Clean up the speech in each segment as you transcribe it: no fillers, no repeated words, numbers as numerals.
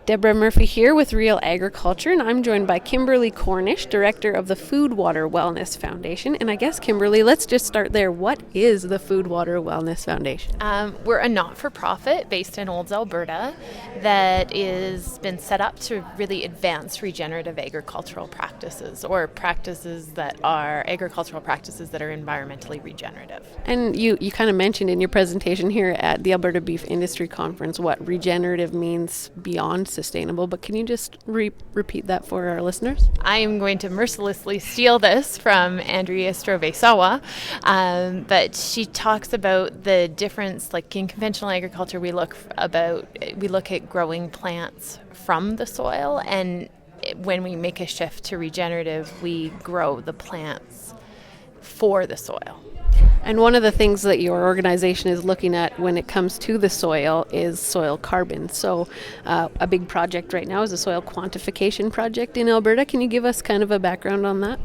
Deborah Murphy here with Real Agriculture, and I'm joined by Kimberly Cornish, Director of the Food Water Wellness Foundation. And I guess, Kimberly, let's just start there. What is the Food Water Wellness Foundation? We're a not-for-profit based in Olds, Alberta that is been set up to really advance regenerative agricultural practices, or practices that are agricultural practices that are environmentally regenerative. And you kind of mentioned in your presentation here at the Alberta Beef Industry Conference what regenerative means beyond sustainable, but can you just repeat that for our listeners? I am going to mercilessly steal this from Andrea Strovesawa, but she talks about the difference. Like in conventional agriculture, we look at growing plants from the soil, and when we make a shift to regenerative, we grow the plants for the soil. And one of the things that your organization is looking at when it comes to the soil is soil carbon. So a big project right now is a soil quantification project in Alberta. Can you give us kind of a background on that?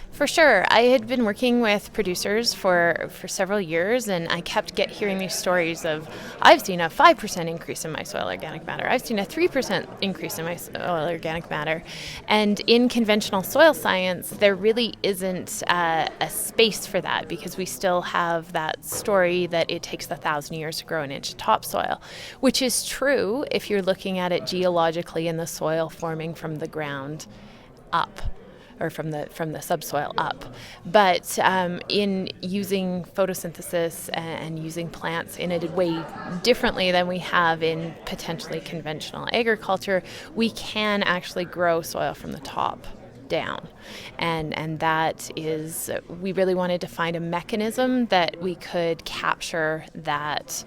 For sure. I had been working with producers for several years, and I kept hearing these stories of, I've seen a 5% increase in my soil organic matter. I've seen a 3% increase in my soil organic matter. And in conventional soil science, there really isn't a space for that, because we still have that story that it takes 1,000 years to grow an inch of topsoil, which is true if you're looking at it geologically in the soil forming from the ground up, or from the subsoil up. But in using photosynthesis and using plants in a way differently than we have in potentially conventional agriculture, we can actually grow soil from the top down. And that is, we really wanted to find a mechanism that we could capture that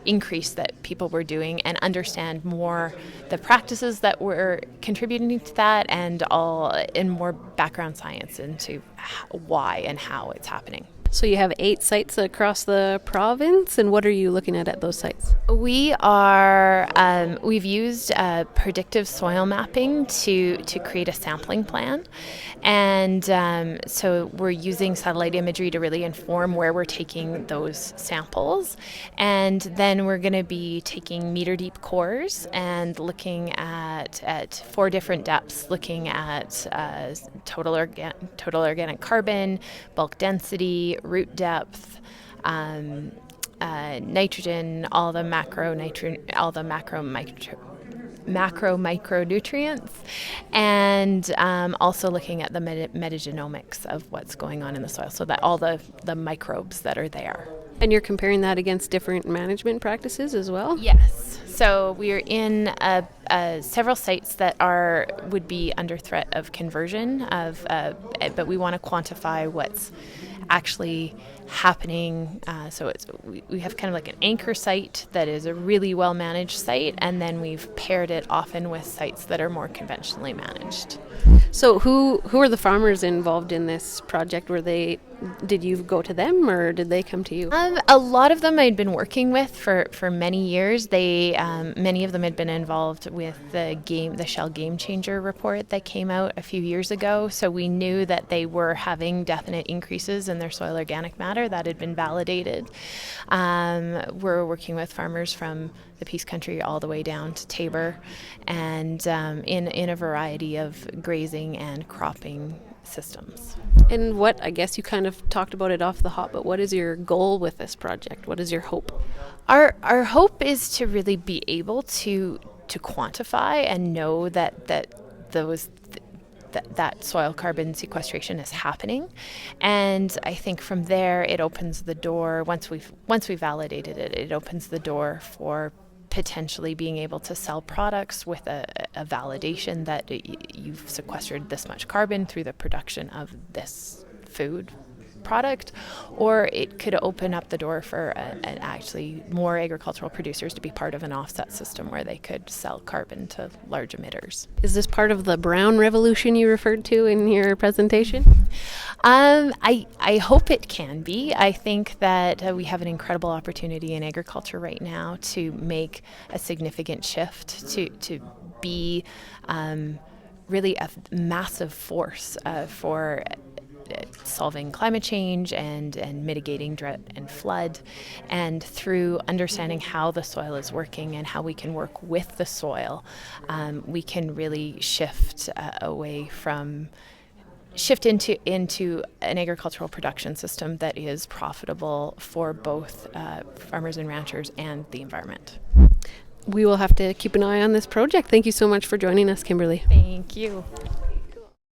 increase that people were doing and understand more the practices that were contributing to that, and more background science into why and how it's happening. So you have 8 sites across the province, and what are you looking at those sites? We've used predictive soil mapping to create a sampling plan, and so we're using satellite imagery to really inform where we're taking those samples, and then we're going to be taking meter deep cores and looking at 4 different depths, looking at total organic carbon, bulk density, root depth, nitrogen, all the macronutrients, and also looking at the metagenomics of what's going on in the soil, so that all the microbes that are there. And you're comparing that against different management practices as well? Yes. So we are in several sites that would be under threat of conversion, but we want to quantify what's actually happening. So we have kind of like an anchor site that is a really well managed site, and then we've paired it often with sites that are more conventionally managed. So who are the farmers involved in this project? Did you go to them, or did they come to you? A lot of them I'd been working with for many years. Many of them had been involved with the Shell Game Changer report that came out a few years ago. So we knew that they were having definite increases in their soil organic matter that had been validated. We're working with farmers from the Peace Country all the way down to Tabor, and in a variety of grazing and cropping systems. And I guess you kind of talked about it off the hop, but what is your goal with this project? What is your hope? Our hope is to really be able to quantify and know that soil carbon sequestration is happening, and I think from there it opens the door. Once we've validated it, it opens the door for potentially being able to sell products with a validation that you've sequestered this much carbon through the production of this food product, or it could open up the door for actually more agricultural producers to be part of an offset system where they could sell carbon to large emitters. Is this part of the brown revolution you referred to in your presentation? I hope it can be. I think that we have an incredible opportunity in agriculture right now to make a significant shift to be really a massive force for solving climate change and mitigating drought and flood. And through understanding how the soil is working and how we can work with the soil, we can really shift into an agricultural production system that is profitable for both farmers and ranchers and the environment. We will have to keep an eye on this project. Thank you so much for joining us, Kimberly. Thank you.